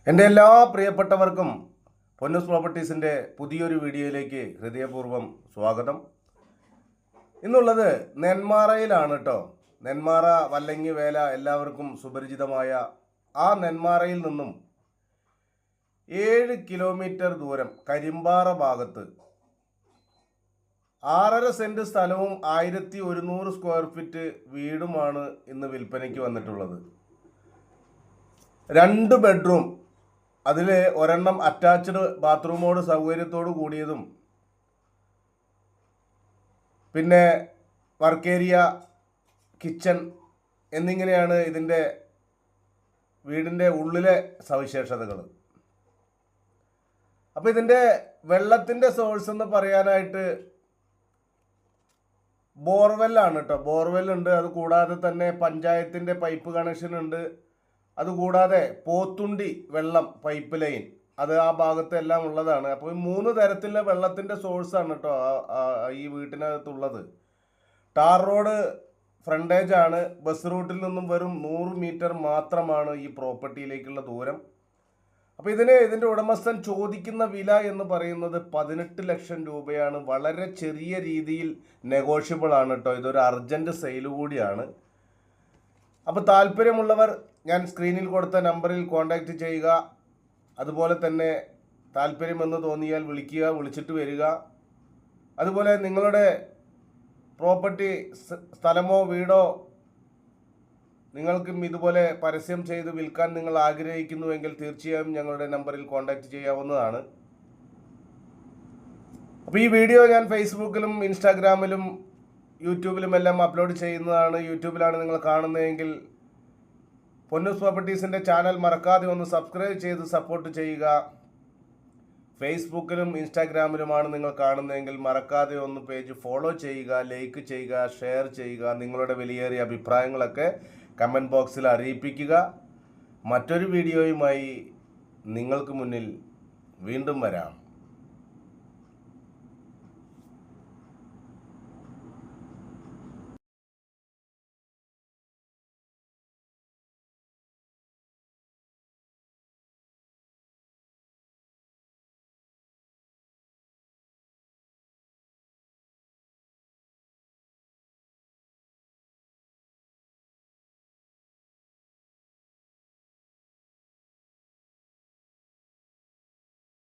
എൻ്റെ എല്ലാ പ്രിയപ്പെട്ടവർക്കും പൊന്നൂസ് പ്രോപ്പർട്ടീസിൻ്റെ പുതിയൊരു വീഡിയോയിലേക്ക് ഹൃദയപൂർവ്വം സ്വാഗതം. ഇന്നുള്ളത് നെന്മാറയിലാണ് കേട്ടോ. നെന്മാറ വല്ലങ്ങി വേല എല്ലാവർക്കും സുപരിചിതമായ ആ നെന്മാറയിൽ നിന്നും 7 കിലോമീറ്റർ ദൂരം കരിമ്പാറ ഭാഗത്ത് 6.5 സെൻറ്റ് സ്ഥലവും 1100 സ്ക്വയർ ഫീറ്റ് വീടുമാണ് ഇന്ന് വിൽപ്പനയ്ക്ക് വന്നിട്ടുള്ളത്. 2 ബെഡ്റൂം, അതിൽ ഒരെണ്ണം അറ്റാച്ച്ഡ് ബാത്റൂമോട് സൗകര്യത്തോട് കൂടിയതും, പിന്നെ വർക്ക് ഏരിയ, കിച്ചൺ എന്നിങ്ങനെയാണ് ഇതിൻ്റെ വീടിൻ്റെ ഉള്ളിലെ സവിശേഷതകൾ. അപ്പോൾ ഇതിൻ്റെ വെള്ളത്തിൻ്റെ സോഴ്സ് എന്ന് പറയാനായിട്ട് ബോർവെല്ലാണ് കേട്ടോ. ബോർവെല്ലുണ്ട്. അത് കൂടാതെ തന്നെ പഞ്ചായത്തിൻ്റെ പൈപ്പ് കണക്ഷൻ ഉണ്ട്. അതുകൂടാതെ പോത്തുണ്ടി വെള്ളം പൈപ്പ് ലൈൻ അത് ആ ഭാഗത്തെല്ലാം ഉള്ളതാണ്. അപ്പോൾ ഈ 3 തരത്തിലുള്ള വെള്ളത്തിൻ്റെ സോഴ്സാണ് കേട്ടോ ഈ വീട്ടിനകത്തുള്ളത്. ടാർ റോഡ് ഫ്രണ്ടേജ് ആണ്. ബസ് റൂട്ടിൽ നിന്നും വെറും 100 മീറ്റർ മാത്രമാണ് ഈ പ്രോപ്പർട്ടിയിലേക്കുള്ള ദൂരം. അപ്പോൾ ഇതിൻ്റെ ഉടമസ്ഥൻ ചോദിക്കുന്ന വില എന്ന് പറയുന്നത് 18 ലക്ഷം രൂപയാണ്. വളരെ ചെറിയ രീതിയിൽ നെഗോഷ്യബിൾ ആണ് കേട്ടോ. ഇതൊരു അർജൻറ്റ് സെയിൽ കൂടിയാണ്. അപ്പോൾ താല്പര്യമുള്ളവർ ഞാൻ സ്ക്രീനിൽ കൊടുത്ത നമ്പറിൽ കോൺടാക്റ്റ് ചെയ്യുക. അതുപോലെ തന്നെ താല്പര്യമെന്ന് തോന്നിയാൽ വിളിക്കുക, വിളിച്ചിട്ട് വരിക. അതുപോലെ നിങ്ങളുടെ പ്രോപ്പർട്ടി സ്ഥലമോ വീടോ നിങ്ങൾക്കും ഇതുപോലെ പരസ്യം ചെയ്ത് വിൽക്കാൻ നിങ്ങൾ ആഗ്രഹിക്കുന്നുവെങ്കിൽ തീർച്ചയായും ഞങ്ങളുടെ നമ്പറിൽ കോൺടാക്റ്റ് ചെയ്യാവുന്നതാണ്. അപ്പോൾ ഈ വീഡിയോ ഞാൻ ഫേസ്ബുക്കിലും ഇൻസ്റ്റാഗ്രാമിലും യൂട്യൂബിലും എല്ലാം അപ്ലോഡ് ചെയ്യുന്നതാണ്. യൂട്യൂബിലാണ് നിങ്ങൾ കാണുന്നതെങ്കിൽ പൊന്നൂസ് പ്രോപ്പർട്ടീസിൻ്റെ ചാനൽ മറക്കാതെ ഒന്ന് സബ്സ്ക്രൈബ് ചെയ്ത് സപ്പോർട്ട് ചെയ്യുക. ഫേസ്ബുക്കിലും ഇൻസ്റ്റാഗ്രാമിലുമാണ് നിങ്ങൾ കാണുന്നതെങ്കിൽ മറക്കാതെ ഒന്ന് പേജ് ഫോളോ ചെയ്യുക, ലൈക്ക് ചെയ്യുക, ഷെയർ ചെയ്യുക. നിങ്ങളുടെ വിലയേറിയ അഭിപ്രായങ്ങളൊക്കെ കമൻറ്റ് ബോക്സിൽ അറിയിപ്പിക്കുക. മറ്റൊരു വീഡിയോയുമായി നിങ്ങൾക്ക് മുന്നിൽ വീണ്ടും വരാം.